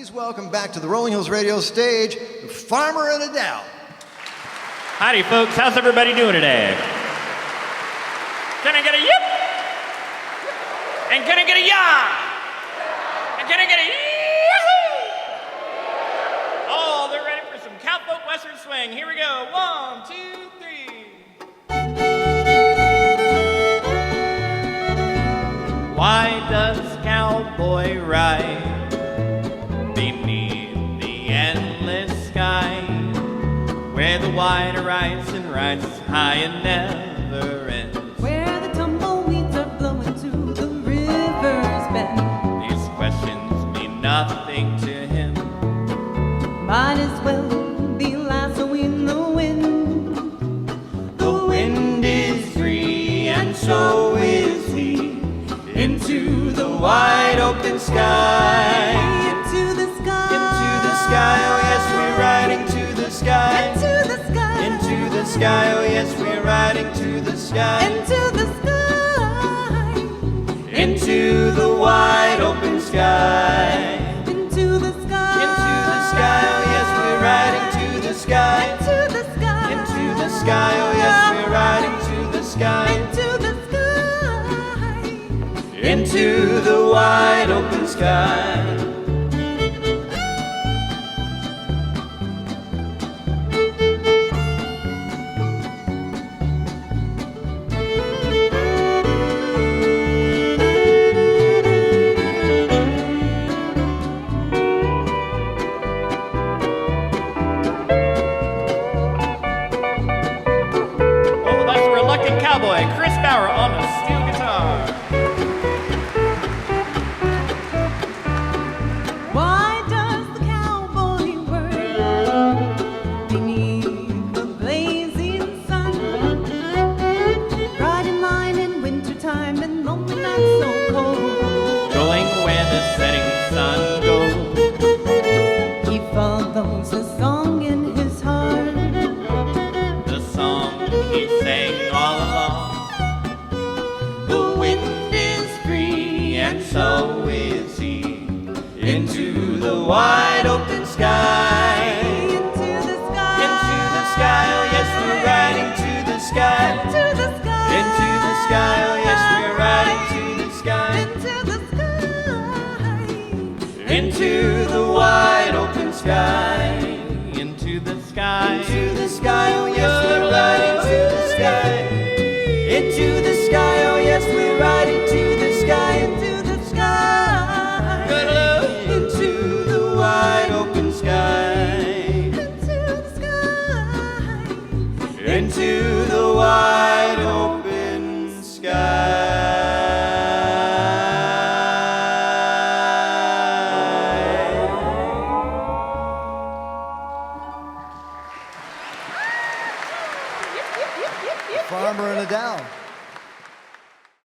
Please welcome back to the Rolling Hills Radio stage, Farmer and Adele. Howdy, folks. How's everybody doing today? Can I get a yip? And can I get a yah? And can I get a yahoo? Oh, they're ready for some cowpoke western swing. Here we go. 1, 2, 3. Why does cowboy ride beneath the endless sky, where the wide horizon rises high and never ends? Where the tumbleweeds are blowing to the river's bend. These questions mean nothing to him. Might as well be lassoing the wind. The wind is free and so is he. Into the wide open sky. Into the sky. Into the sky, oh yes, we're riding to the sky. Into the sky. Into the sky, oh yes, we're riding to the sky. Into the sky. Into the wide open sky. Into the sky. Into the sky, oh yes, we're riding to the sky. Into the sky. Into the sky, oh yes, we're riding to the sky. Into the sky. Into the wide open sky. Well, that's a reluctant cowboy, Chris Bauer on the steel guitar. Why does the cowboy work beneath the blazing sun? Riding line in wintertime and lonely nights so cold. Going where the setting sun goes. He follows a song in his heart. The song he sang all along. The wind is free and so is he. Into the wide open sky. Into the sky. Into the sky, oh yes, we're riding to the sky. Into the sky. Into the sky, oh yes, we're riding to the sky. Into the sky. Into the wide open sky. Into the sky. Into the sky, oh yes, we're riding to the sky. Into the sky, oh yes, we're riding to the sky. Into the sky. Good love. Into the wide open sky. Into the sky. Into the wide open sky. Farmer and Adele.